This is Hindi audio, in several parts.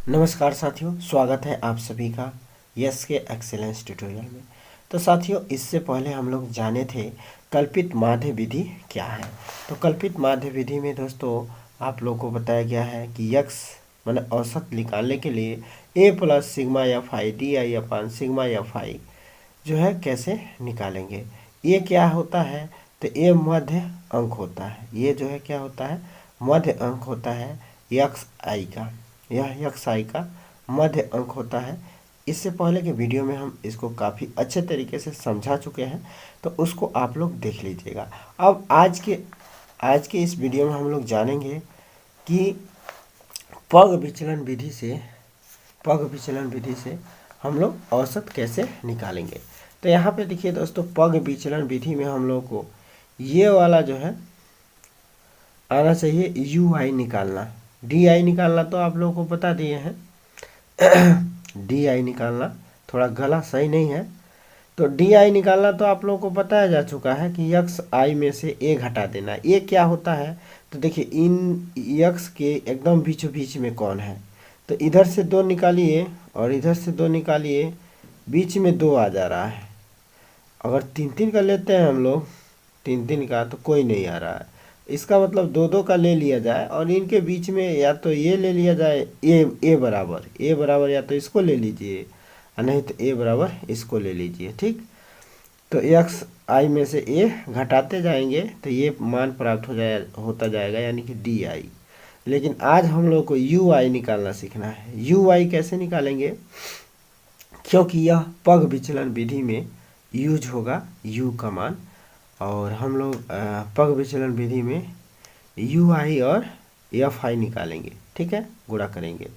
नमस्कार साथियों, स्वागत है आप सभी का यस के एक्सेलेंस ट्यूटोरियल में। तो साथियों, इससे पहले हम लोग जाने थे कल्पित माध्य विधि क्या है। तो कल्पित माध्य विधि में दोस्तों आप लोगों को बताया गया है कि यक्स मैंने औसत निकालने के लिए A plus sigma F I D I upon sigma F I जो है कैसे निकालेंगे। ये क्या होता है, तो ये मध्य अंक होता है। ये जो है क्या होता है, मध्य अंक होता है यक्स आई का। यह यक्स आई का मध्य अंक होता है। इससे पहले के वीडियो में हम इसको काफ़ी अच्छे तरीके से समझा चुके हैं, तो उसको आप लोग देख लीजिएगा। अब आज के इस वीडियो में हम लोग जानेंगे कि पग विचलन विधि से हम लोग औसत कैसे निकालेंगे। तो यहाँ पे देखिए दोस्तों, पग विचलन विधि में हम लोग को ये वाला जो है आना चाहिए यू आई निकालना। डी आई निकालना तो आप लोगों को बता दिए हैं। डी आई निकालना थोड़ा गला सही नहीं है, तो डी आई निकालना तो आप लोगों को बताया जा चुका है कि यक्स आई में से ए घटा देना। ये क्या होता है, तो देखिए इन यक्स के एकदम बीचों बीच में कौन है, तो इधर से दो निकालिए और इधर से दो निकालिए, बीच में दो आ जा रहा है। अगर तीन तीन का लेते हैं हम लोग, तीन तीन का, तो कोई नहीं आ रहा है। इसका मतलब दो दो का ले लिया जाए और इनके बीच में या तो ये ले लिया जाए, ए बराबर या तो इसको ले लीजिए और नहीं तो ए बराबर इसको ले लीजिए। ठीक, तो एक्स आई में से ए घटाते जाएंगे तो ये मान प्राप्त होता जाएगा, यानी कि डी आई। लेकिन आज हम लोग को यू आई निकालना सीखना है। यू आई कैसे निकालेंगे, क्योंकि यह पग विचलन विधि में यूज होगा यू का मान, और हम लोग पग विचलन विधि में यू आई और एफ आई निकालेंगे। ठीक है, गुणा करेंगे।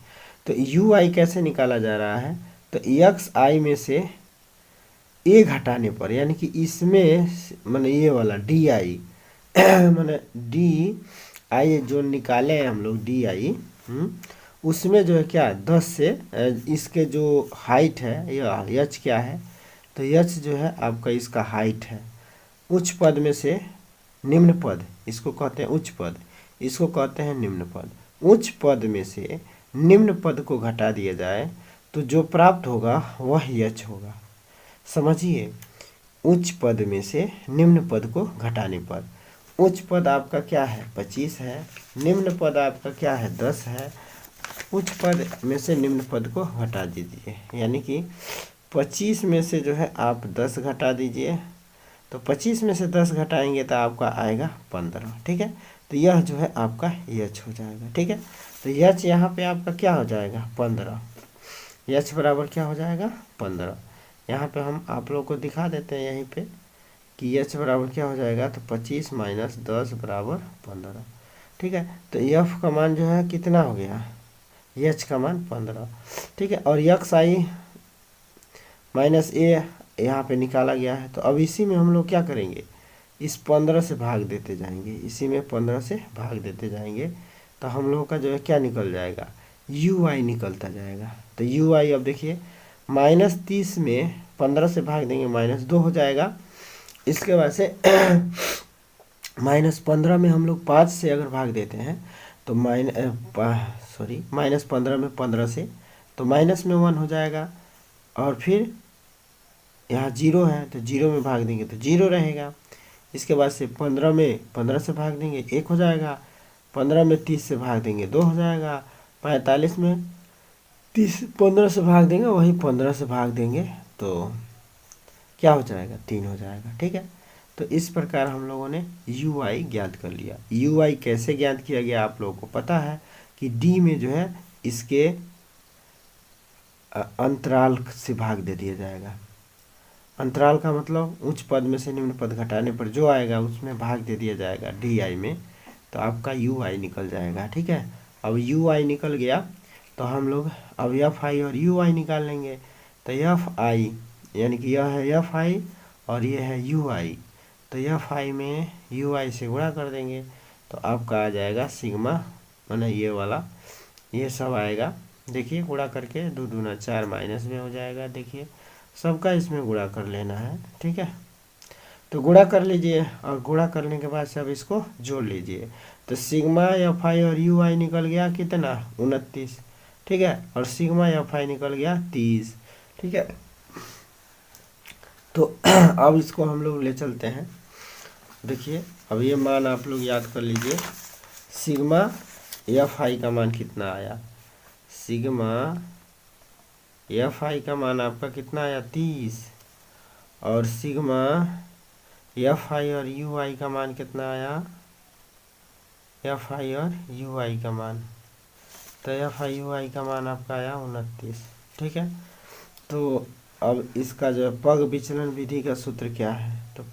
तो यू आई कैसे निकाला जा रहा है, तो एक्स आई में से ए घटाने पर, यानी कि इसमें मैंने ये वाला डी आई मैंने डी आई जो निकाले हैं हम लोग डी आई, उसमें जो है क्या 10 से इसके जो हाइट है, यह यच क्या है, तो यच जो है आपका इसका हाइट है। उच्च पद में से निम्न पद, इसको कहते हैं उच्च पद, इसको कहते हैं निम्न पद। उच्च पद में से निम्न पद को घटा दिया जाए तो जो प्राप्त होगा वह यच होगा। समझिए, उच्च पद में से निम्न पद को घटाने पर उच्च पद आपका क्या है 25 है, निम्न पद आपका क्या है 10 है। उच्च पद में से निम्न पद को घटा दीजिए, यानी कि 25 में से जो है आप 10 घटा दीजिए, तो 25 में से 10 घटाएंगे तो आपका आएगा 15। ठीक है, तो यह जो है आपका यच हो जाएगा। ठीक है, तो यच यहाँ पे आपका क्या हो जाएगा 15। यच बराबर क्या हो जाएगा 15। यहाँ पे हम आप लोग को दिखा देते हैं यहीं पे कि यच बराबर क्या हो जाएगा, तो 25 माइनस 10 बराबर 15। ठीक है, तो यफ का मान जो है कितना हो गया, यच का मान 15। ठीक है, और यक्स आई माइनस ए यहाँ पे निकाला गया है। तो अब इसी में हम लोग क्या करेंगे, इस 15 से भाग देते जाएंगे, इसी में 15 से भाग देते जाएंगे, तो हम लोगों का जो है क्या निकल जाएगा, यू आई निकलता जाएगा। तो यू आई अब देखिए -30 में 15 से भाग देंगे -2 हो जाएगा। इसके बाद से -15 में हम लोग 5 से अगर भाग देते हैं तो -15 में 15 से तो माइनस में 1 हो जाएगा, और फिर यहाँ 0 है तो 0 में भाग देंगे तो 0 रहेगा। इसके बाद से 15 में 15 से भाग देंगे 1 हो जाएगा, 15 में 30 से भाग देंगे 2 हो जाएगा, 45 में 15 से भाग देंगे, वही 15 से भाग देंगे तो क्या हो जाएगा 3 हो जाएगा। ठीक है, तो इस प्रकार हम लोगों ने यू आई ज्ञात कर लिया। यू आई कैसे ज्ञात किया गया आप लोगों को पता है कि डी में जो है इसके अंतराल से भाग दे दिया जाएगा। अंतराल का मतलब उच्च पद में से निम्न पद घटाने पर जो आएगा उसमें भाग दे दिया जाएगा डी आई में, तो आपका यू आई निकल जाएगा। ठीक है, अब यू आई निकल गया तो हम लोग अब एफ आई और यू आई निकाल लेंगे। तो एफ आई यानी कि यह है एफ आई और ये है यू आई, तो एफ आई में यू आई से गुणा कर देंगे तो आपका आ जाएगा सिग्मा, माना ये वाला ये सब आएगा। देखिए गुणा करके 2 दूना 4 माइनस में हो जाएगा। देखिए सबका इसमें गुणा कर लेना है। ठीक है, तो गुणा कर लीजिए और गुणा करने के बाद से अब इसको जोड़ लीजिए। तो सिग्मा एफ आई और यू आई निकल गया कितना 29। ठीक है, और सिग्मा एफ आई निकल गया 30। ठीक है, तो अब इसको हम लोग ले चलते हैं। देखिए अब ये मान आप लोग याद कर लीजिए, सिग्मा एफ आई का मान कितना आया, सिग्मा एफ आई का मान आपका कितना आया 30, और सिग्मा एफ आई और यू आई का मान कितना आया, एफ आई और यू आई का मान, तो एफ आई यू आई का मान आपका आया 29। ठीक है, तो अब इसका जो है पग विचलन विधि का सूत्र क्या है, तो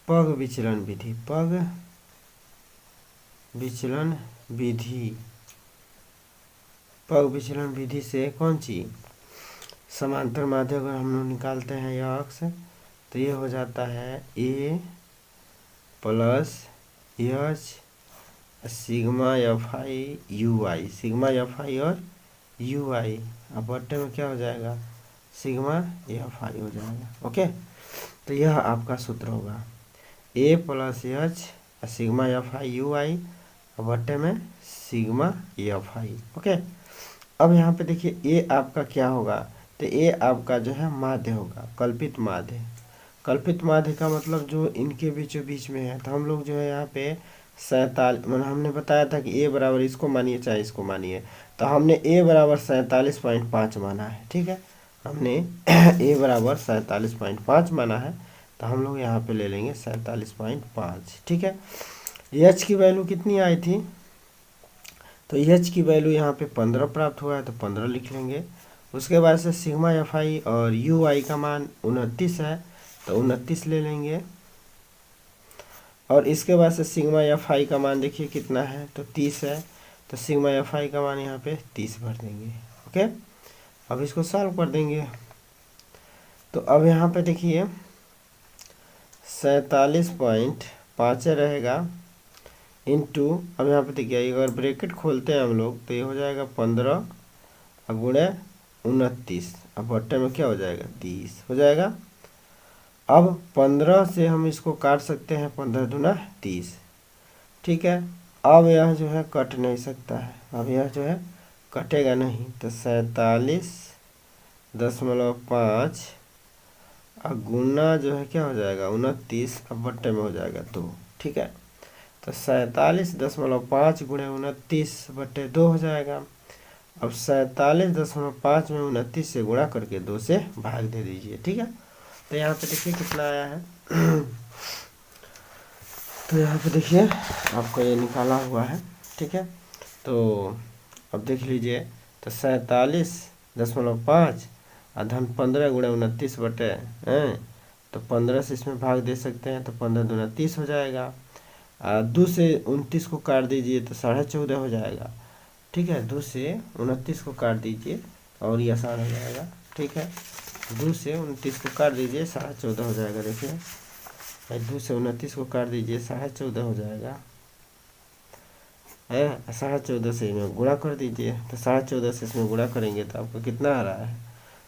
पग विचलन विधि, पग विचलन विधि, पग विचलन विधि से कौन सी समांतर माध्य अगर हम लोग निकालते हैं यह अक्ष, तो ये हो जाता है A plus H sigma F I U I, sigma F I और यू आई, अब बट्टे में क्या हो जाएगा, सिग्मा एफ आई हो जाएगा। ओके, तो यह आपका सूत्र होगा A plus H sigma F I U I, बट्टे में सिग्मा एफ आई। ओके, अब यहाँ पे देखिए ए आपका क्या होगा, तो ए आपका जो है माध्य होगा, कल्पित माध्य। कल्पित माध्य का मतलब जो इनके बीचों बीच में है, तो हम लोग जो है यहाँ पे 47, मतलब हमने बताया था कि ए बराबर इसको मानिए चाहे इसको मानिए, तो हमने ए बराबर 47.5 माना है। ठीक है, हमने ए बराबर 47.5 माना है, तो हम लोग यहाँ पे ले लेंगे 47.5। ठीक है, एच की वैल्यू कितनी आई थी, तो एच की वैल्यू यहाँ पे 15 प्राप्त हुआ है, तो 15 लिख लेंगे। उसके बाद से सिग्मा एफ आई और यू आई का मान 29 है, तो 29 ले लेंगे। और इसके बाद से सिग्मा एफ आई का मान देखिए कितना है, तो 30 है, तो सिग्मा एफ आई का मान यहाँ पे 30 भर देंगे। ओके, अब इसको सॉल्व कर देंगे, तो अब यहाँ पे देखिए 47.5 रहेगा इंटू, अब यहाँ पे देखिए अगर ब्रैकेट खोलते हैं हम लोग तो ये हो जाएगा 15 गुणे 29, अब बट्टे में क्या हो जाएगा 30 हो जाएगा। अब 15 से हम इसको काट सकते हैं, 15 दूना 30। ठीक है, अब यह जो है कट नहीं सकता है, अब यह जो है कटेगा नहीं, तो 47.5 गुना जो है क्या हो जाएगा 29, अब बट्टे में हो जाएगा 2। ठीक है, तो 47.5 गुणे 29 बट्टे 2 हो जाएगा। अब 47.5 में 29 से गुणा करके 2 से भाग दे दीजिए। ठीक है, तो यहाँ पे देखिए कितना आया है तो यहाँ पे देखिए आपको ये निकाला हुआ है। ठीक है, तो अब देख लीजिए, तो 47.5 धन 15 गुणे 29 बटे तो 15 से इसमें भाग दे सकते हैं, तो 15 दूना 30 हो जाएगा। 2 से 29 को काट दीजिए तो 14.5 हो जाएगा। ठीक है, 2 से 29 को काट दीजिए और ये आसान हो जाएगा। ठीक है, 2 से 29 को काट दीजिए 14.5 हो जाएगा। देखिए 2 से 29 को काट दीजिए 14.5 हो जाएगा, है 14.5 से इसमें गुणा कर दीजिए, तो 14.5 से इसमें गुणा करेंगे तो आपको कितना आ रहा है,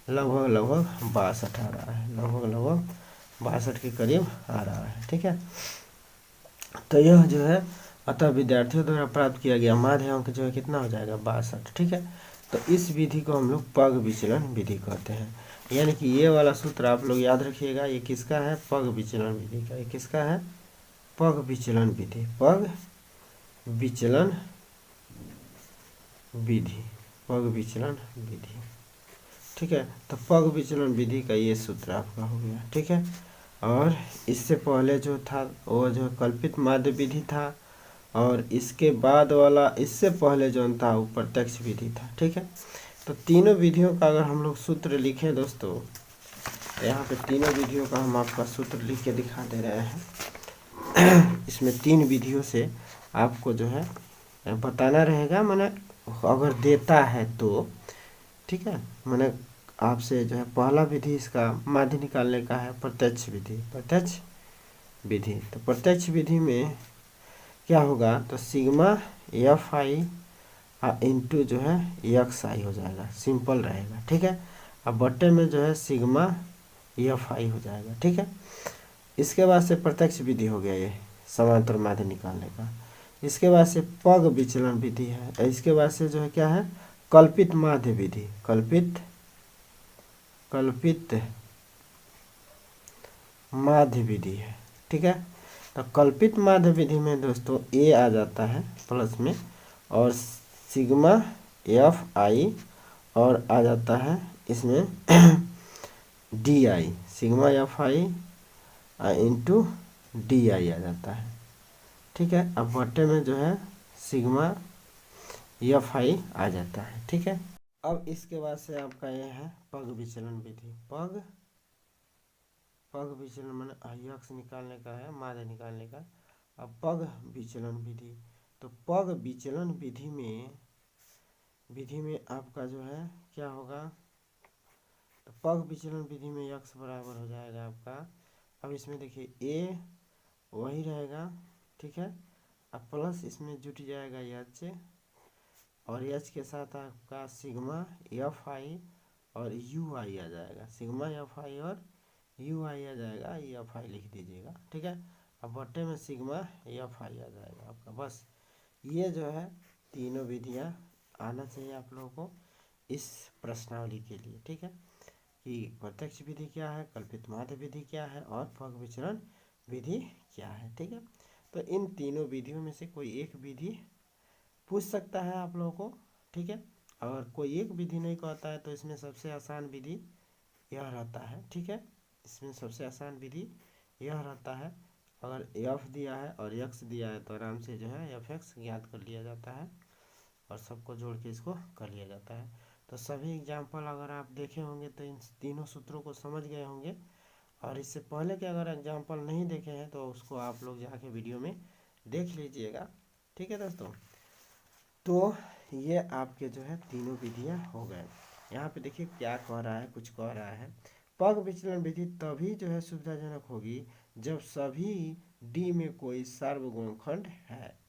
लगभग 62 आ रहा है, लगभग 62 के करीब आ रहा है। ठीक है, तो यह जो है अतः विद्यार्थियों द्वारा प्राप्त किया गया माध्य अंक जो है कितना हो जाएगा 62। ठीक है, तो इस विधि को हम लोग पग विचलन विधि कहते हैं, यानी कि ये वाला सूत्र आप लोग याद रखिएगा, ये किसका है, पग विचलन विधि का। ये किसका है, पग विचलन विधि, पग विचलन विधि, पग विचलन विधि। ठीक है, तो पग विचलन विधि का ये सूत्र आपका हो गया। ठीक है, और इससे पहले जो था वो जो कल्पित माध्य विधि था, और इसके बाद वाला इससे पहले जो था वो प्रत्यक्ष विधि था। ठीक है, तो तीनों विधियों का अगर हम लोग सूत्र लिखें दोस्तों, तो यहाँ पे तीनों विधियों का हम आपका सूत्र लिख के दिखा दे रहे हैं। इसमें 3 विधियों से आपको जो है बताना रहेगा, मैंने अगर देता है तो। ठीक है, मैंने आपसे जो है पहला विधि इसका माध्य निकालने का है प्रत्यक्ष विधि, प्रत्यक्ष विधि। तो प्रत्यक्ष विधि में क्या होगा, तो सिग्मा एफ आई इंटू जो है एक्स आई हो जाएगा, सिंपल रहेगा। ठीक है, अब बट्टे में जो है सिग्मा एफ आई हो जाएगा। ठीक है, इसके बाद से प्रत्यक्ष विधि हो गया ये समांतर माध्य निकालने का। इसके बाद से पग विचलन विधि है। इसके बाद से जो है क्या है, कल्पित माध्य विधि, कल्पित माध्य विधि है। ठीक है, तो कल्पित माध्य विधि में दोस्तों ए आ जाता है प्लस में, और सिग्मा एफ आई, और आ जाता है इसमें D I, sigma F I into D I आ जाता है। ठीक है, अब बट्टे में जो है सिग्मा एफ आई आ जाता है। ठीक है, अब इसके बाद से आपका ये है पग विचलन विधि। पग विचलन मैंने यक्स निकालने का है, माध्य निकालने का। अब पग विचलन विधि, तो पग विचलन विधि में आपका जो है क्या होगा, तो पग विचलन विधि में यक्स बराबर हो जाएगा आपका, अब इसमें देखिए ए वही रहेगा। ठीक है, अब प्लस इसमें जुट जाएगा एच, और एच के साथ आपका सिग्मा एफ आई और यू आई आ जाएगा, सिग्मा एफ आई और यू आई आ जाएगा, एफ आई लिख दीजिएगा। ठीक है, अब बट्टे में सिग्मा एफ आई आ जाएगा आपका। बस ये जो है तीनों विधियाँ आना चाहिए आप लोगों को इस प्रश्नावली के लिए। ठीक है, कि प्रत्यक्ष विधि क्या है, कल्पित माध्य विधि क्या है, और पग विचलन विधि क्या है। ठीक है, तो इन तीनों विधियों में से कोई एक विधि पूछ सकता है आप लोगों को। ठीक है, और कोई एक विधि नहीं कहता है तो इसमें सबसे आसान विधि यह रहता है। ठीक है, इसमें सबसे आसान विधि यह रहता है, अगर एफ दिया है और एक्स दिया है तो आराम से जो है एफ एक्स ज्ञात कर लिया जाता है, और सबको जोड़ के इसको कर लिया जाता है। तो सभी एग्जाम्पल अगर आप देखे होंगे तो इन तीनों सूत्रों को समझ गए होंगे, और इससे पहले के अगर एग्जाम्पल नहीं देखे हैं तो उसको आप लोग जाके वीडियो में देख लीजिएगा। ठीक है दोस्तों, तो ये आपके जो है तीनों विधियाँ हो गए। यहाँ पे देखिए क्या कह रहा है, कुछ कह रहा है, पग विचलन विधि तभी जो है सुविधाजनक होगी जब सभी डी में कोई सार्वगुणनखंड है,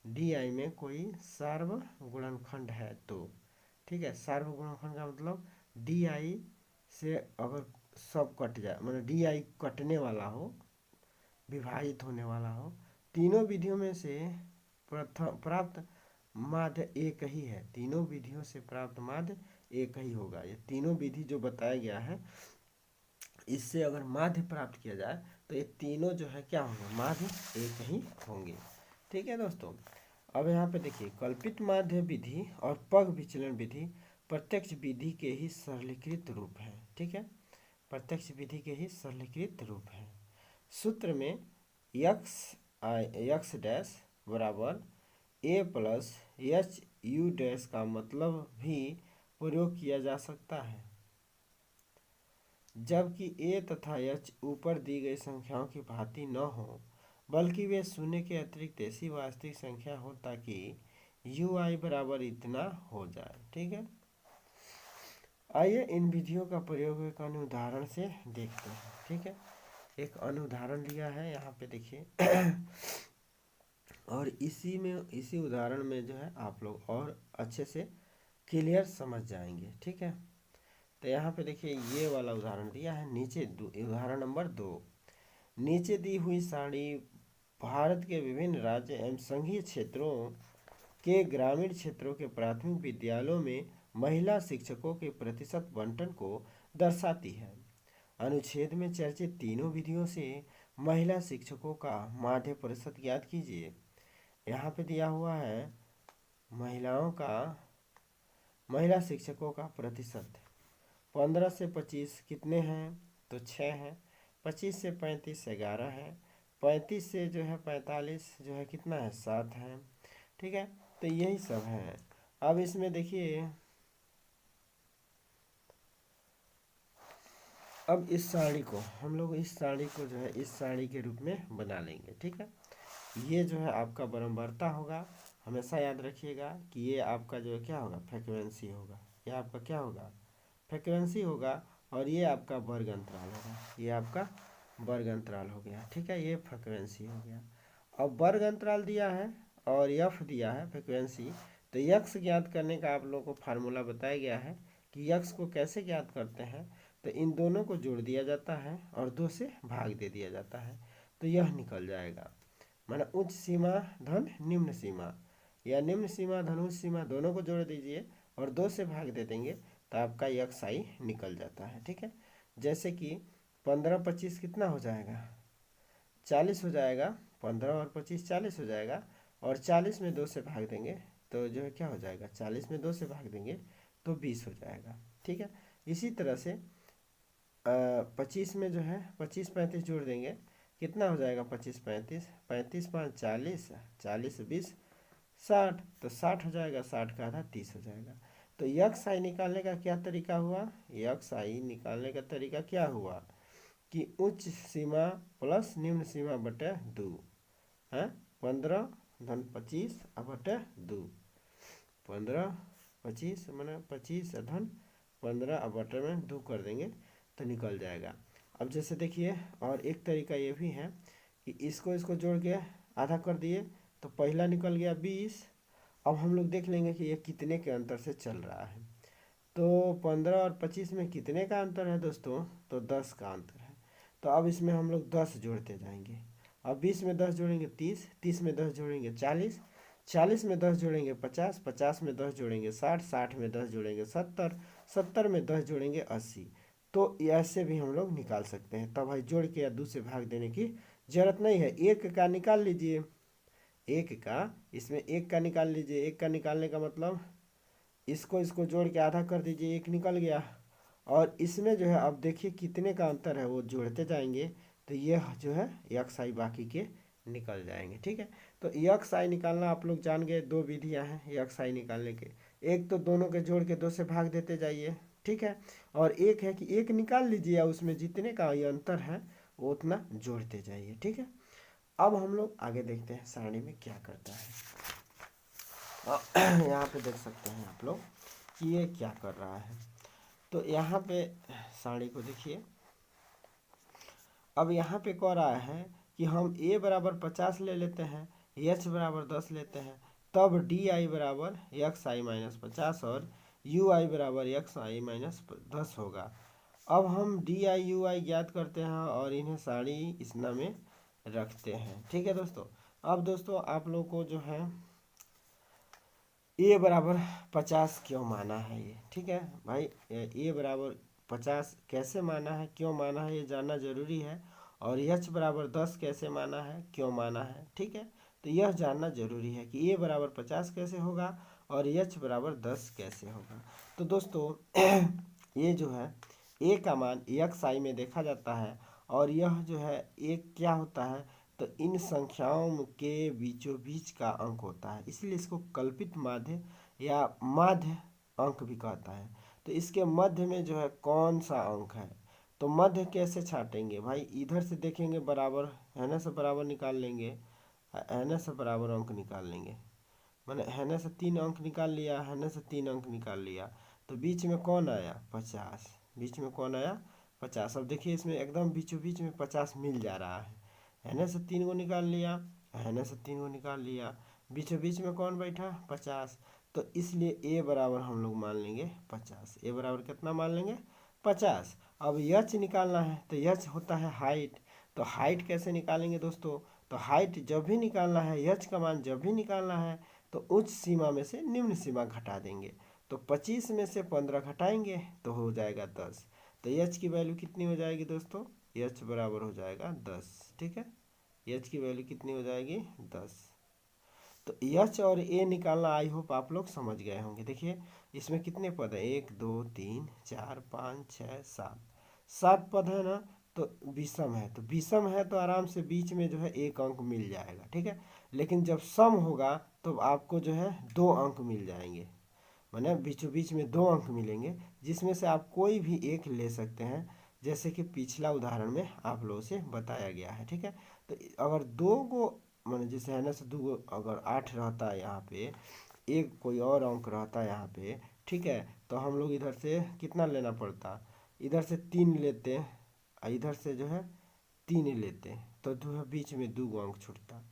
डी आई में कोई सार्वगुणनखंड है तो। ठीक है, सार्वगुणनखंड का मतलब डी आई से अगर सब कट जाए, मतलब डी आई कटने वाला हो, विभाजित होने वाला हो, तीनों विधियों में से प्राप्त माध्य एक ही है, तीनों विधियों से प्राप्त माध्य एक ही होगा। ये तीनों विधि जो बताया गया है, इससे अगर माध्य प्राप्त किया जाए तो ये तीनों जो है क्या होंगे, माध्य एक ही होंगे। ठीक है दोस्तों, अब यहाँ पे देखिए कल्पित माध्य विधि और पग विचलन विधि प्रत्यक्ष विधि के ही सरलीकृत रूप है। ठीक है, प्रत्यक्ष विधि के ही सरलीकृत रूप है। सूत्र में यक्स डैश बराबर ए प्लस एच यू डैश का मतलब भी प्रयोग किया जा सकता है, जबकि ए तथा एच ऊपर दी गई संख्याओं की भांति न हो, बल्कि वे शून्य के अतिरिक्त ऐसी वास्तविक संख्या हो ताकि यू आई बराबर इतना हो जाए। ठीक है, आइए इन विधियों का प्रयोग एक अन्य उदाहरण से देखते हैं। ठीक है, एक अन्य उदाहरण लिया है यहाँ पे देखिए और इसी उदाहरण में जो है आप लोग और अच्छे से क्लियर समझ जाएंगे। ठीक है, तो यहाँ पे देखिए ये वाला उदाहरण दिया है नीचे, उदाहरण नंबर 2, नीचे दी हुई सारणी भारत के विभिन्न राज्य एवं संघीय क्षेत्रों के ग्रामीण क्षेत्रों के प्राथमिक विद्यालयों में महिला शिक्षकों के प्रतिशत बंटन को दर्शाती है। अनुच्छेद में चर्चित तीनों विधियों से महिला शिक्षकों का माध्य प्रतिशत ज्ञात कीजिए। यहाँ पे दिया हुआ है महिला शिक्षकों का प्रतिशत 15 से 25 कितने हैं, तो 6 हैं। 25 से 35 11 है। 35 से जो है 45 जो है कितना है, 7 है। ठीक है, तो यही सब है। अब इसमें देखिए, अब इस साड़ी को हम लोग जो है इस साड़ी के रूप में बना लेंगे। ठीक है, ये जो है आपका बरंबारता होगा, हमेशा याद रखिएगा कि ये आपका जो है क्या होगा, फ्रीक्वेंसी होगा। ये आपका क्या होगा, फ्रीक्वेंसी होगा, और ये आपका वर्ग अंतराल होगा, ये आपका वर्ग अंतराल हो गया। ठीक है, ये फ्रीक्वेंसी हो गया। अब वर्ग अंतराल दिया है और एफ दिया है फ्रीक्वेंसी, तो यक्स ज्ञात करने का आप लोगों को फार्मूला बताया गया है कि यक्स को कैसे ज्ञात करते हैं, तो इन दोनों को जोड़ दिया जाता है और 2 से भाग दे दिया जाता है, तो यह निकल जाएगा। माना उच्च सीमा धन निम्न सीमा, या निम्न सीमा धन उच्च सीमा, दोनों को जोड़ दीजिए और 2 से भाग दे देंगे तो आपका यक्साई निकल जाता है। ठीक है, जैसे कि 15-25 कितना हो जाएगा, 40 हो जाएगा। 15 और 25 40 हो जाएगा, और 40 में 2 से भाग देंगे तो जो है क्या हो जाएगा, 40 में 2 से भाग देंगे तो 20 हो जाएगा। ठीक है, इसी तरह से 25 में जो है 25-35 जोड़ देंगे, कितना हो जाएगा 25-35, 35-5 40, 40-20 60, तो 60 हो जाएगा, 60 का आधा 30 हो जाएगा। तो यक्स आई निकालने का क्या तरीका हुआ, यक्स आई निकालने का तरीका क्या हुआ कि उच्च सीमा प्लस निम्न सीमा बटे 2 है, 15 धन 25 बटे 2, 15-25 मैंने 25 धन 15 बटे में 2 कर देंगे तो निकल जाएगा। अब जैसे देखिए और एक तरीका ये भी है कि इसको जोड़ के आधा कर दिए तो पहला निकल गया 20। अब हम लोग देख लेंगे कि ये कितने के अंतर से चल रहा है। तो 15 और 25 में कितने का अंतर है दोस्तों, तो 10 का अंतर है। तो अब इसमें हम लोग 10 जोड़ते जाएंगे। अब 20 में 10 जोड़ेंगे 30, 30 में 10 जोड़ेंगे 40, 40 में 10 जोड़ेंगे 50, 50 में 10 जोड़ेंगे 60, 60 में 10 जोड़ेंगे 70, 70 में 10 जोड़ेंगे 80। तो ऐसे भी हम लोग निकाल सकते हैं। तब भाई जोड़ के या 2 से भाग देने की जरूरत नहीं है, एक का निकाल लीजिए, एक का, इसमें एक का निकाल लीजिए। एक का निकालने का मतलब इसको जोड़ के आधा कर दीजिए, एक निकल गया। और इसमें जो है अब देखिए कितने का अंतर है, वो जोड़ते जाएंगे तो ये जो है यक्स आई बाकी के निकल जाएंगे। ठीक है, तो यक्स आई निकालना आप लोग जान गए, 2 विधियां हैं यक्स आई निकालने के। एक तो दोनों के जोड़ के 2 से भाग देते जाइए, ठीक है, और एक है कि एक निकाल लीजिए, उसमें जितने का ये अंतर है वो उतना जोड़ते जाइए। ठीक है, अब हम लोग आगे देखते हैं सारणी में क्या करता है। यहाँ पे देख सकते हैं आप लोग कि ये क्या कर रहा है। तो यहाँ पे सारणी को देखिए, अब यहाँ पे कह रहा है कि हम a बराबर 50 ले लेते हैं, h बराबर 10 लेते हैं, तब डी आई बराबर एक्स आई माइनस 50 और यू आई बराबर एक्स आई माइनस 10 होगा। अब हम डी आई यू आई ज्ञात करते हैं और इन्हें सारणी इसना में रखते हैं। ठीक है दोस्तों, अब दोस्तों आप लोग को जो है ए बराबर 50 क्यों माना है ये, ठीक है भाई, ए बराबर 50 कैसे माना है, क्यों माना है, ये जानना जरूरी है। और एच बराबर 10 कैसे माना है, क्यों माना है। ठीक है, तो यह जानना जरूरी है कि ए बराबर 50 कैसे होगा और एच बराबर 10 कैसे होगा। तो दोस्तों ये जो है ए का मान एक्स आई में देखा जाता है, और यह जो है ए क्या होता है, तो इन संख्याओं के बीचों बीच का अंक होता है, इसलिए इसको कल्पित माध्य या माध्य अंक भी कहता है। तो इसके मध्य में जो है कौन सा अंक है, तो मध्य कैसे छाटेंगे भाई, इधर से देखेंगे बराबर है ना, से बराबर निकाल लेंगे, है ना से बराबर अंक निकाल लेंगे, मैंने है ना से 3 अंक निकाल लिया, है ना से 3 अंक निकाल लिया, तो बीच में कौन आया 50, बीच में कौन आया 50। अब देखिए इसमें एकदम बीचों बीच में 50 मिल जा रहा है ना से 3 को निकाल लिया, है ना से 3 को निकाल लिया, बीचों बीच में कौन बैठा 50। तो इसलिए ए बराबर हम लोग मान लेंगे 50, ए बराबर कितना मान लेंगे 50। अब यच निकालना है, तो यच होता है हाइट, तो हाइट कैसे निकालेंगे दोस्तों, तो हाइट जब भी निकालना है, यच का मान जब भी निकालना है तो उच्च सीमा में से निम्न सीमा घटा देंगे। तो 25 में से 15 घटाएंगे तो हो जाएगा 10। तो एच की वैल्यू कितनी हो जाएगी दोस्तों, एच बराबर हो जाएगा 10। ठीक है, एच की वैल्यू कितनी हो जाएगी 10। तो एच और ए निकालना आई होप आप लोग समझ गए होंगे। देखिए इसमें कितने पद है, 1 2 3 4 5 6 7, 7 पद है ना, तो विषम है, तो विषम है तो आराम से बीच में जो है एक अंक मिल जाएगा। ठीक है, लेकिन जब सम होगा तो आपको जो है 2 अंक मिल जाएंगे, माने बीचों बीच में 2 अंक मिलेंगे, जिसमें से आप कोई भी एक ले सकते हैं, जैसे कि पिछला उदाहरण में आप लोगों से बताया गया है। ठीक है, तो अगर 2 को माने जैसे है ना से 2 अगर 8 रहता है यहाँ पे, एक कोई और अंक रहता है यहाँ पे, ठीक है, तो हम लोग इधर से कितना लेना पड़ता, इधर से 3 लेते, इधर से जो है 3 लेते, तो जो है बीच में 2 अंक छूटता,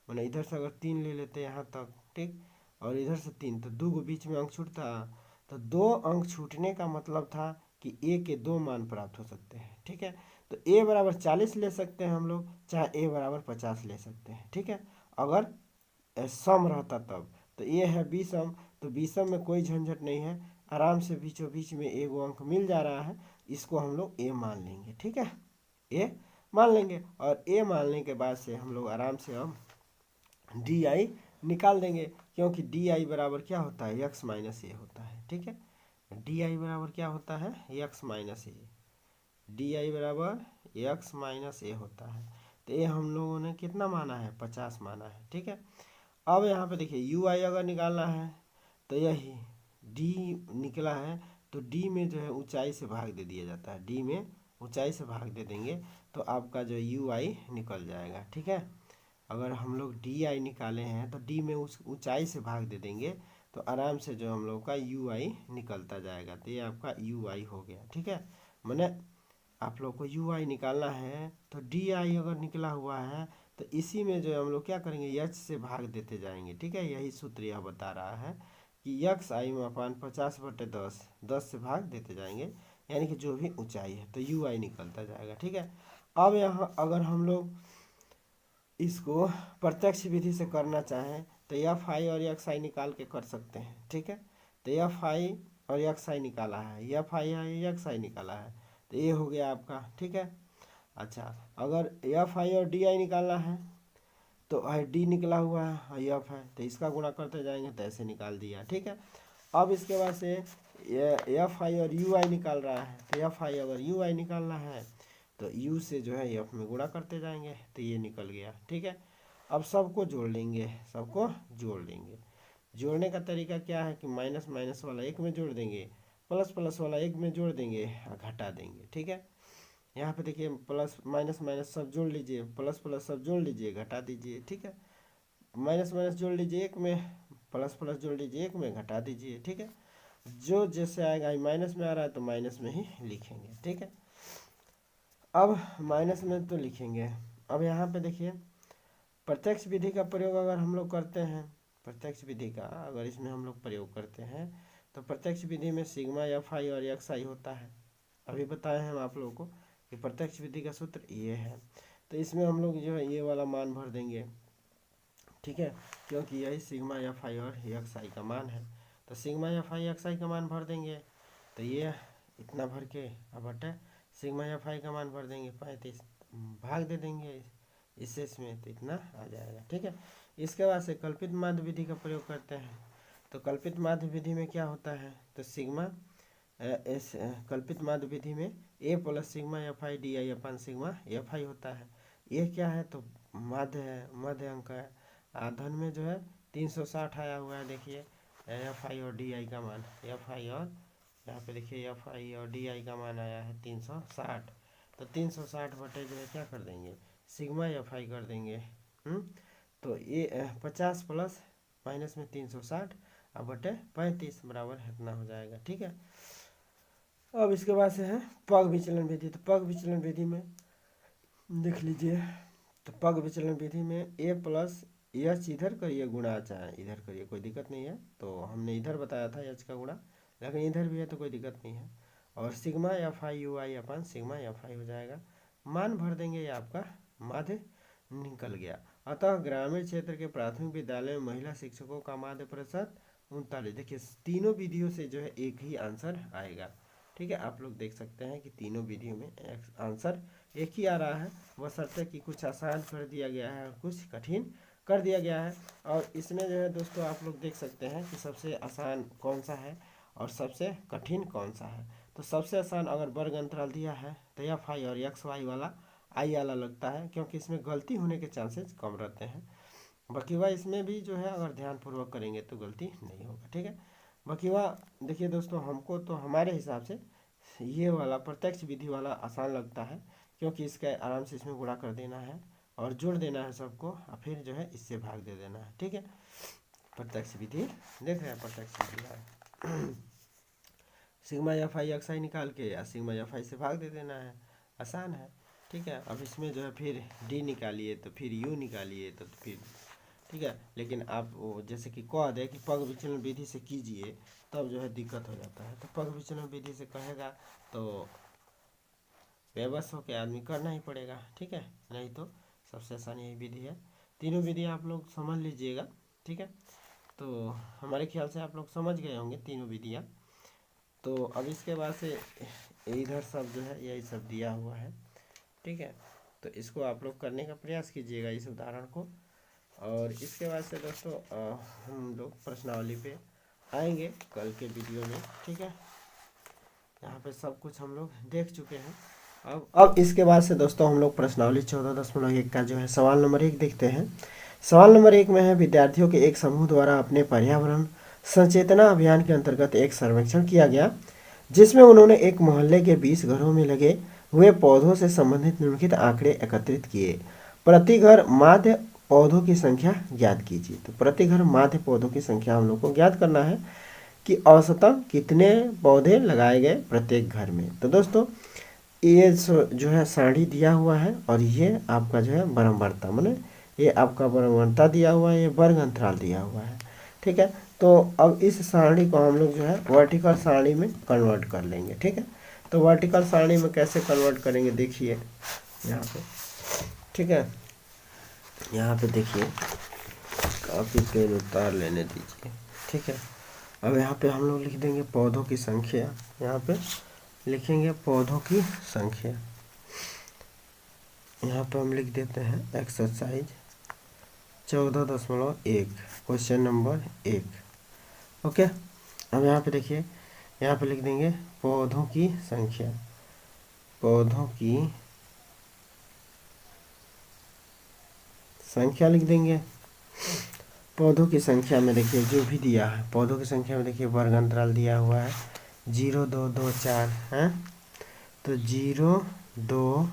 मैंने इधर से अगर 3 ले लेते यहाँ तक, ठीक, और इधर से 3, तो 2 को बीच में अंक छूटता। तो 2 अंक छूटने का मतलब था कि ए के 2 मान प्राप्त हो सकते हैं। ठीक है, तो ए बराबर 40 ले सकते हैं हम लोग, चाहे ए बराबर 50 ले सकते हैं। ठीक है, अगर सम रहता तब। तो ये है बीसम, तो बीसम में कोई झंझट नहीं है, आराम से बीचों बीच में एगो अंक मिल जा रहा है, इसको हम लोग ए मान लेंगे। ठीक है, ए मान लेंगे, और ए मानने के बाद से हम लोग आराम से अब डी आई निकाल देंगे, क्योंकि डी आई बराबर क्या होता है, एक्स माइनस ए होता है। ठीक है, डी आई बराबर क्या होता है, x minus A, D I बराबर एक्स माइनस ए होता है। तो ये हम लोगों ने कितना माना है, 50 माना है। ठीक है, अब यहाँ पे देखिए यू आई अगर निकालना है तो यही डी निकला है, तो डी में जो है ऊंचाई से भाग दे दिया जाता है, डी में ऊंचाई से भाग दे देंगे तो आपका जो यू आई निकल जाएगा। ठीक है, अगर हम लोग डी आई निकाले हैं तो डी में उस ऊंचाई से भाग दे देंगे तो आराम से जो हम लोग का यू आई निकलता जाएगा, तो ये आपका यू आई हो गया। ठीक है, मैंने आप लोग को यू आई निकालना है तो डी आई अगर निकला हुआ है तो इसी में जो हम लोग क्या करेंगे, एच से भाग देते जाएंगे। ठीक है, यही सूत्र यह बता रहा है कि यक्स आई में अपान 50/10, 10 से भाग देते जाएंगे, यानी कि जो भी ऊंचाई है, तो यू आई निकलता जाएगा। ठीक है, अब यहाँ अगर हम लोग इसको प्रत्यक्ष विधि से करना चाहें तो एफ आई और एक्स आई निकाल के कर सकते हैं। ठीक है, तो एफ आई और एक्स आई निकाला है, एफ आई है एक्स आई निकाला है, तो ये हो गया आपका। ठीक है, अच्छा अगर एफ आई और डी आई निकालना है तो डी निकला हुआ है, एफ है, तो इसका गुणा करते जाएंगे तो ऐसे निकाल दिया। ठीक है, अब इसके बाद से एफ आई और यू आई निकाल रहा है, तो एफ आई अगर यू आई निकालना है तो यू से जो है एफ में गुणा करते जाएंगे तो ये निकल गया। ठीक है, अब सबको जोड़ लेंगे, सबको जोड़ लेंगे। जोड़ने का तरीका क्या है कि माइनस माइनस वाला एक में जोड़ देंगे, प्लस प्लस वाला एक में जोड़ देंगे और घटा देंगे। ठीक है, यहाँ पे देखिए प्लस माइनस माइनस सब जोड़ लीजिए, प्लस प्लस सब जोड़ लीजिए, घटा दीजिए। ठीक है, माइनस माइनस जोड़ लीजिए एक में, प्लस प्लस जोड़ लीजिए एक में, घटा दीजिए। ठीक है, जो जैसे आएगा, माइनस में आ रहा है तो माइनस में ही लिखेंगे। ठीक है, अब माइनस में तो लिखेंगे। अब यहाँ पे देखिए प्रत्यक्ष विधि का प्रयोग अगर हम लोग करते हैं, प्रत्यक्ष विधि का अगर इसमें हम लोग प्रयोग करते हैं तो प्रत्यक्ष विधि में सिग्मा एफ आई और एक्स आई होता है। अभी बताए हैं हम आप लोगों को कि प्रत्यक्ष विधि का सूत्र ये है, तो इसमें हम लोग जो है ये वाला मान भर देंगे। ठीक है, क्योंकि यही सिग्मा एफ आई और एक्स आई का मान है, तो सिग्मा एफ आई एक्स आई का मान भर देंगे, तो ये इतना भर के अब बटे सिग्मा एफ आई का मान भर देंगे 35, भाग दे देंगे इससे इसमें, तो इतना आ जाएगा। ठीक है, इसके बाद से कल्पित माध्य विधि का प्रयोग करते हैं, तो कल्पित माध्य विधि में क्या होता है, तो सिग्मा इस कल्पित माध्य विधि में A plus sigma F I D I upon sigma F I होता है। ये क्या है, तो माध्य है, मध्य अंक है, धन में जो है 360 आया हुआ है। देखिए एफ आई और डी आई का मान, एफ आई और यहाँ पे देखिए एफ आई और डी आई का मान आया है 360, तो 360 बटे जो है क्या कर देंगे, सिग्मा एफ आई कर देंगे। तो ये 50 प्लस माइनस में 360 अब बटे 35 बराबर इतना हो जाएगा। ठीक है, अब इसके बाद से है पग विचलन विधि, तो पग विचलन विधि में देख लीजिए, तो पग विचलन विधि में ए प्लस एच इधर करिए गुणा, चाहे इधर करिए कोई दिक्कत नहीं है, तो हमने इधर बताया था एच का गुणा, लेकिन इधर भी है तो कोई दिक्कत नहीं है, और sigma F I U I upon sigma F आई हो जाएगा, मान भर देंगे, ये आपका माध्य निकल गया। अतः ग्रामीण क्षेत्र के प्राथमिक विद्यालय में महिला शिक्षकों का माध्य प्रतिशत 39। देखिए तीनों विधियों से जो है एक ही आंसर आएगा। ठीक है, आप लोग देख सकते हैं कि तीनों विधियों में आंसर एक ही आ रहा है, बशर्ते कि कुछ आसान कर दिया गया है और कुछ कठिन कर दिया गया है। और इसमें जो है दोस्तों आप लोग देख सकते हैं कि सबसे आसान कौन सा है और सबसे कठिन कौन सा है। तो सबसे आसान अगर वर्ग अंतराल दिया है तो एफ आई और एक्स वाई वाला आई वाला लगता है, क्योंकि इसमें गलती होने के चांसेस कम रहते हैं। बाकी वह इसमें भी जो है अगर ध्यानपूर्वक करेंगे तो गलती नहीं होगा। ठीक है, बाकी वह देखिए दोस्तों हमको तो हमारे हिसाब से ये वाला प्रत्यक्ष विधि वाला आसान लगता है, क्योंकि इसका आराम से इसमें गुणा कर देना है और जोड़ देना है सबको, और फिर जो है इससे भाग दे देना है। ठीक है, प्रत्यक्ष विधि देख रहे हैं, प्रत्यक्ष विधि है सिग्मा एफ आई एक्स आई निकाल के या सिग्मा एफ आई से भाग दे देना है, आसान है। ठीक है, अब इसमें जो है फिर डी निकालिए तो फिर यू निकालिए तो फिर, ठीक है, लेकिन आप वो जैसे कि कह दे कि पग विचलन विधि से कीजिए तब जो है दिक्कत हो जाता है। तो पग विचलन विधि से कहेगा तो बेबस हो के आदमी करना ही पड़ेगा, ठीक है, नहीं तो सबसे आसान यही विधि है। तीनों विधि आप लोग समझ लीजिएगा, ठीक है। तो हमारे ख्याल से आप लोग समझ गए होंगे तीनों विधियाँ। तो अब इसके बाद से इधर सब जो है यही सब दिया हुआ है, ठीक है। तो इसको आप लोग करने का प्रयास कीजिएगा इस उदाहरण को। और इसके बाद से दोस्तों हम लोग प्रश्नावली पे आएंगे कल के वीडियो में, ठीक है। यहाँ पे सब कुछ हम लोग देख चुके हैं। अब इसके बाद से दोस्तों हम लोग प्रश्नावली 14.1 का जो है सवाल नंबर 1 देखते हैं। सवाल नंबर 1 में है, विद्यार्थियों के एक समूह द्वारा अपने पर्यावरण सचेतना अभियान के अंतर्गत एक सर्वेक्षण किया गया, जिसमें उन्होंने एक मोहल्ले के 20 घरों में लगे हुए पौधों से संबंधित निम्नलिखित आंकड़े एकत्रित किए। प्रति घर माध्य पौधों की संख्या ज्ञात कीजिए। तो प्रति घर माध्य पौधों की संख्या हम लोग को ज्ञात करना है कि औसतन कितने पौधे लगाए गए प्रत्येक घर में। तो दोस्तों ये जो है सारणी दिया हुआ है और ये आपका जो है बरम्बारता, माने ये आपका बरम्बारता दिया हुआ है, ये वर्ग अंतराल दिया हुआ है, ठीक है। तो अब इस सारणी को हम लोग जो है वर्टिकल सारणी में कन्वर्ट कर लेंगे, ठीक है। तो वर्टिकल सारणी में कैसे कन्वर्ट करेंगे देखिए यहाँ पे, ठीक है। यहाँ पे देखिए, काफ़ी पेन उतार लेने दीजिए, ठीक है। अब यहाँ पे हम लोग लिख देंगे पौधों की संख्या, यहाँ पे लिखेंगे पौधों की संख्या। यहाँ पे हम लिख देते हैं एक्सरसाइज 14.1 क्वेश्चन नंबर 1, ओके। अब यहाँ पे देखिए, यहाँ पे लिख देंगे पौधों की संख्या, पौधों की संख्या लिख देंगे। पौधों की संख्या में देखिए जो भी दिया है, पौधों की संख्या में देखिए वर्ग अंतराल दिया हुआ है 0, 2, 2, 4 है। तो 0, 2,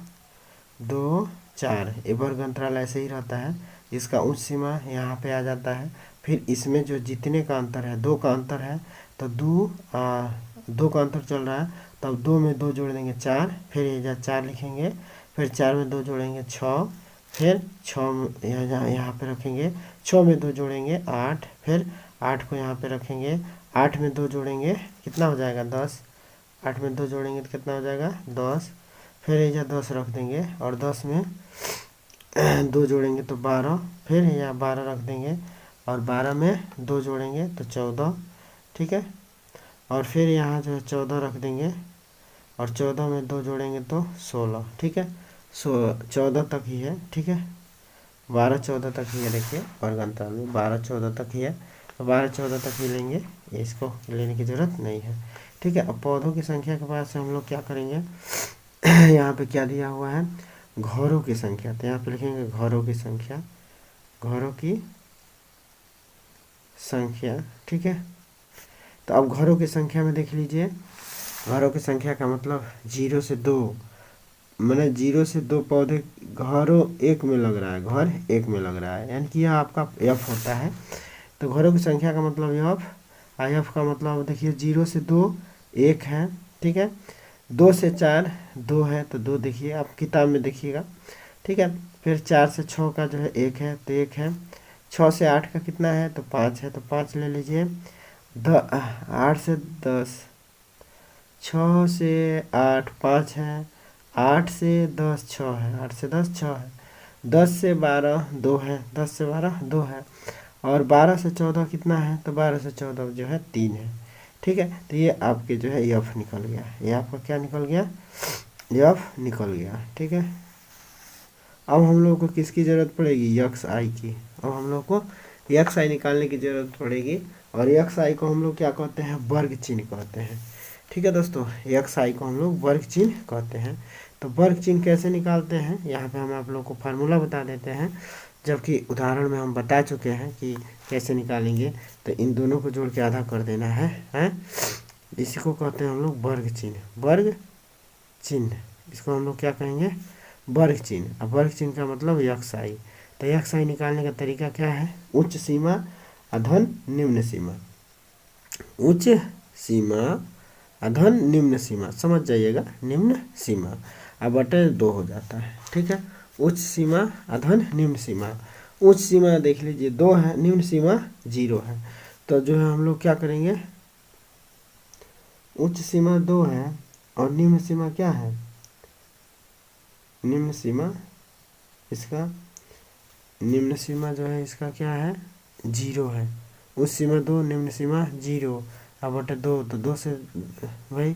2, 4 ये वर्ग अंतराल ऐसे ही रहता है। इसका उच्च सीमा यहाँ पे आ जाता है। फिर इसमें जो जितने का अंतर है, 2 का अंतर है, तो 2 का अंतर चल रहा है, तब 2 में 2 जोड़ देंगे 4, फिर ये 4 लिखेंगे, फिर 4 में 2 जोड़ेंगे 6, फिर 6 यहाँ पे रखेंगे, 6 में 2 जोड़ेंगे 8, फिर 8 को यहाँ पे रखेंगे, 8 में 2 जोड़ेंगे कितना हो जाएगा 10, 8 में 2 जोड़ेंगे तो कितना हो जाएगा 10, फिर ये 10 रख देंगे, और 10 में 2 जोड़ेंगे तो 12, फिर यहाँ 12 रख देंगे, और 12 में 2 जोड़ेंगे तो 14, ठीक है। और फिर यहाँ जो है 14 रख देंगे, और 14 में 2 जोड़ेंगे तो 16, ठीक है। 14 तक ही है, ठीक है, 12, 14 तक ही है। देखिए वर्ग अंतराल में 12, 14 तक ही है, तो 12, 14 तक ही लेंगे, इसको लेने की ज़रूरत नहीं है, ठीक है। अब पौधों की संख्या के बाद से हम लोग क्या करेंगे, यहाँ पे क्या दिया हुआ है, घरों की संख्या। तो यहाँ पे लिखेंगे घरों की संख्या, घरों की संख्या, ठीक है। तो अब घरों की संख्या में देख लीजिए, घरों की संख्या का मतलब 0 से 2, मैंने 0 से 2 पौधे घरों एक में लग रहा है, घर एक में लग रहा है, यानी कि यह आपका एफ होता है। तो घरों की संख्या का मतलब एफ, एफ का मतलब देखिए 0 से 2 1 है, ठीक है। 2 से 4 2 है, तो 2 देखिए आप किताब में देखिएगा, ठीक है। फिर 4 से 6 का जो है 1 है, तो 1 है। 6 से 8 का कितना है, तो 5 है, तो 5 ले लीजिए। 8 से 10, 6 से 8 5 है, 8 से 10 6 है, 8 से 10 6 है, 10 से 12 2 है, 10 से 12 2 है, और 12 से 14 कितना है, तो 12 से 14 जो है 3 है, ठीक है। तो ये आपके जो है एफ निकल गया, ये आपका क्या निकल गया, एफ निकल गया, ठीक है। अब हम लोग को किसकी ज़रूरत पड़ेगी, एक्स आई की। अब हम लोग को एक्स आई निकालने की ज़रूरत पड़ेगी, और एक्स आई को हम लोग क्या कहते हैं, वर्ग चिन्ह कहते हैं, ठीक है दोस्तों। एक्स आई को हम लोग वर्ग चिन्ह कहते हैं। तो वर्ग चिन्ह कैसे निकालते हैं, यहाँ पे हम आप लोग को फार्मूला बता देते हैं, जबकि उदाहरण में हम बता चुके हैं कि कैसे निकालेंगे। तो इन दोनों को जोड़ के आधा कर देना है, इसी को कहते हैं हम लोग वर्ग चिन्ह, वर्ग चिन्ह, इसको हम लोग क्या कहेंगे, वर्ग चिन्ह। अब वर्ग चिन्ह का मतलब एक्स आई। तो एक्स आई निकालने का तरीका क्या है, उच्च सीमा अधन निम्न सीमा, उच्च सीमा अधन निम्न सीमा, समझ जाइएगा, निम्न सीमा, अब बटे 2 हो जाता है, ठीक है। उच्च सीमा अधन निम्न सीमा, उच्च सीमा देख लीजिए 2 है, निम्न सीमा 0 है। तो जो है हम लोग क्या करेंगे, उच्च सीमा 2 है और निम्न सीमा क्या है निम्न सीमा इसका निम्न सीमा जो है इसका क्या है, 0 है। उस सीमा 2, निम्न सीमा 0, अब बटे 2, तो 2 से भाई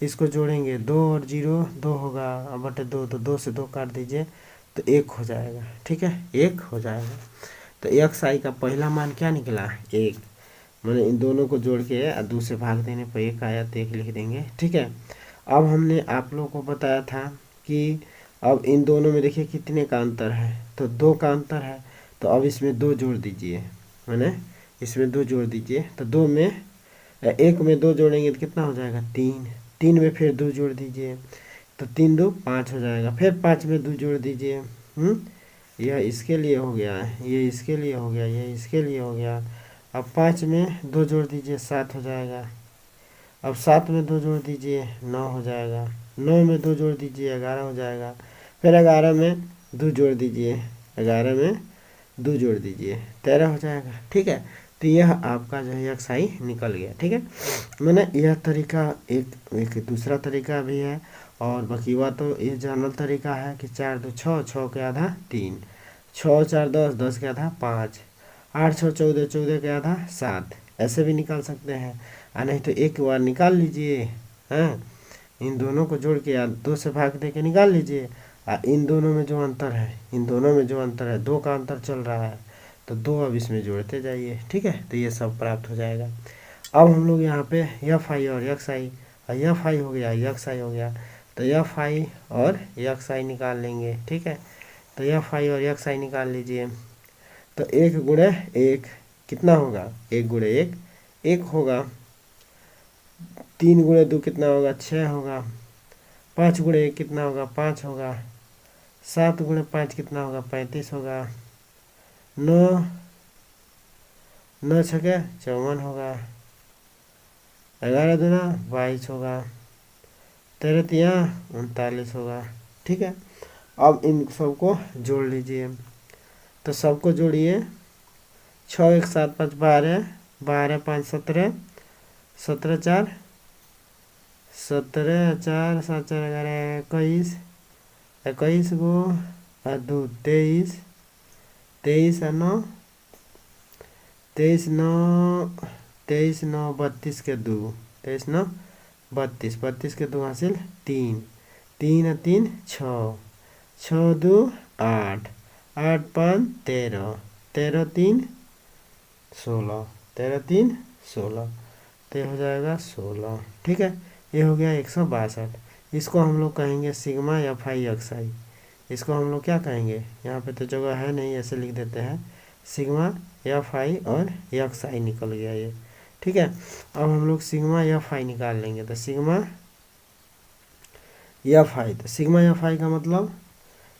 इसको जोड़ेंगे, 2 और 0 2 होगा, अब बटे 2, तो 2 से 2 काट दीजिए तो 1 हो जाएगा। ठीक है, 1 हो जाएगा। तो एक्स आई का पहला मान क्या निकला, 1। मैंने इन दोनों को जोड़ के 2 से भाग देने पर 1 आया, तो 1 लिख देंगे। ठीक है, अब हमने आप लोगों को बताया था कि अब इन दोनों में देखिए कितने का अंतर है, तो 2 का अंतर है। तो अब इसमें 2 जोड़ दीजिए, मैंने इसमें 2 जोड़ दीजिए, तो 2 में 1 में 2 जोड़ेंगे तो कितना हो जाएगा, 3। 3 में फिर 2 जोड़ दीजिए, तो 3 2 5 हो जाएगा। फिर 5 में 2 जोड़ दीजिए, यह इसके लिए हो गया, ये इसके लिए हो गया, ये इसके लिए हो गया। अब 5 में 2 जोड़ दीजिए, 7 हो जाएगा। अब 7 में 2 जोड़ दीजिए, 9 हो जाएगा। 9 में 2 जोड़ दीजिए, 11 हो जाएगा। फिर 11 में 2 जोड़ दीजिए, 11 में 2 जोड़ दीजिए, 13 हो जाएगा। ठीक है, तो यह आपका जो है एक्स आई निकल गया। ठीक है, मैंने यह तरीका एक दूसरा तरीका भी है, और बकीवा तो ये जनरल तरीका है कि 4 2 6, 6 के आधा 3, 6 4 10, 10 के आधा 5, 8 6 14, 14 के आधा 7, ऐसे भी निकाल सकते हैं। नहीं तो एक बार निकाल लीजिए, हैं, इन दोनों को जोड़ के या 2 से भाग दे के निकाल लीजिए। इन दोनों में जो अंतर है, इन दोनों में जो अंतर है, 2 का अंतर चल रहा है, तो 2 अब इसमें जोड़ते जाइए। ठीक है, तो ये सब प्राप्त हो जाएगा। अब हम लोग यहाँ पे एफ आई और एक्स आई, एफ आई हो गया, एक्स आई हो गया, तो एफ आई और एक्स आई निकाल लेंगे। ठीक है, तो एफ आई और एक्स आई निकाल लीजिए। तो 1 गुणे 1 कितना होगा, 1 गुणे 1 1 होगा। 3 गुणे 2 कितना होगा, 6 होगा। 5 गुणे 1 कितना होगा, 5 होगा। 7 गुणे 5 कितना होगा, 35 होगा। 9 9 छके 54 होगा। 11 दूना 22 होगा। 13 तिया 39 होगा। ठीक है, अब इन सबको जोड़ लीजिए, तो सबको जोड़िए। 6 1 7 5 12, 12 5 17, 17 4 17 4 7 4 11 21, 21 गो 2 23, 23 9 23 9 23 9 32 के 2, 23 9 32, 32 के 2 हासिल 3, 3 3 6, 6 2 8, 8 5 13, 13 3 16, 13 3 16, तो हो जाएगा 16। ठीक है, ये हो गया 162। इसको हम लोग कहेंगे सिग्मा एफ आई एक्स आई। इसको हम लोग क्या कहेंगे, यहाँ पे तो जगह है नहीं, ऐसे लिख देते हैं सिग्मा एफ आई और एक्स आई निकल गया ये। ठीक है, अब हम लोग सिग्मा एफ आई निकाल लेंगे, तो सिग्मा एफ आई, तो सिग्मा एफ आई का मतलब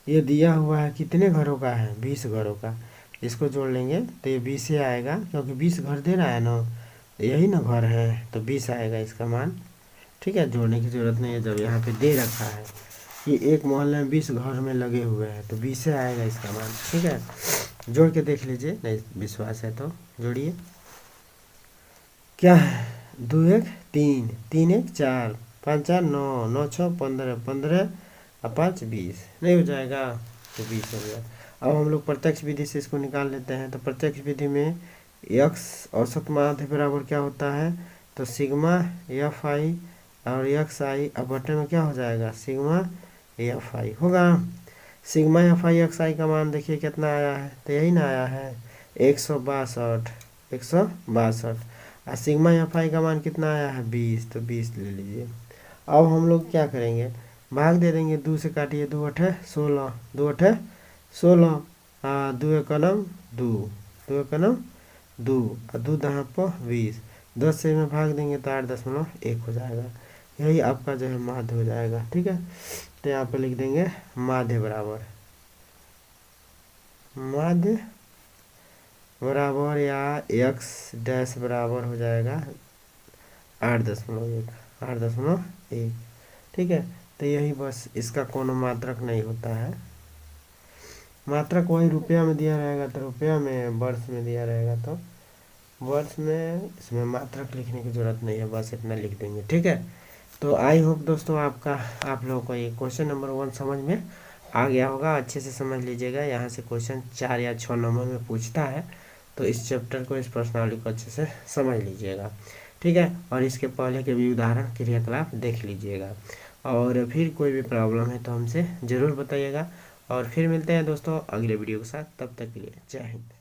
ये दिया हुआ है कितने घरों का है, 20 घरों का। इसको जोड़ लेंगे तो ये 20 आएगा, क्योंकि 20 घर दे रहा है ना, यही ना घर है, तो 20 आएगा इसका मान। ठीक है, जोड़ने की ज़रूरत नहीं है, जब यहाँ पे दे रखा है कि एक मोहल्ले में 20 घर में लगे हुए हैं, तो 20 आएगा इसका मान। ठीक है, जोड़ के देख लीजिए, नहीं विश्वास है तो जोड़िए। क्या है, 2 1 3, 3 1 4, 5 4 9, 9 6 15, 15 और 5 20, नहीं हो जाएगा, तो 20 हो गया। अब हम लोग प्रत्यक्ष विधि से इसको निकाल लेते हैं। तो प्रत्यक्ष विधि में एक्स औसत माध्य बराबर क्या होता है, तो सिग्मा एफ आई और एक्स आई, अब बटे में क्या हो जाएगा, सिग्मा एफ आई होगा। सिग्मा एफ आई एक्स आई का मान देखिए कितना आया है, तो यही ना आया है 162, 162। और सिग्मा एफ आई का मान कितना आया है, 20, तो 20 ले लीजिए। अब हम लोग क्या करेंगे, भाग दे देंगे, 2 से काटिए, 2 8 16, 2 8 16, 2 1 2, 2 1 2 और 2 10 20, 10 से में भाग देंगे तो 8.1 हो जाएगा। यही आपका जो है माध्य हो जाएगा। ठीक है, तो यहाँ पे लिख देंगे माध्य बराबर, माध्य बराबर या एक्स डैश बराबर हो जाएगा 8.1, 8.1। ठीक है, तो यही बस, इसका कोनो मात्रक नहीं होता है। मात्रक वही रुपया में दिया रहेगा तो रुपया में, वर्ष में दिया रहेगा तो वर्ष में, इसमें मात्रक लिखने की ज़रूरत नहीं है, बस इतना लिख देंगे। ठीक है, तो आई होप दोस्तों आप लोगों को ये क्वेश्चन नंबर 1 समझ में आ गया होगा, अच्छे से समझ लीजिएगा। यहाँ से क्वेश्चन 4 या 6 नंबर में पूछता है, तो इस चैप्टर को, इस प्रश्नावली को अच्छे से समझ लीजिएगा, ठीक है। और इसके पहले के भी उदाहरण क्रियाकलाप देख लीजिएगा, और फिर कोई भी प्रॉब्लम है तो हमसे ज़रूर बताइएगा। और फिर मिलते हैं दोस्तों अगले वीडियो के साथ, तब तक के लिए जय हिंद।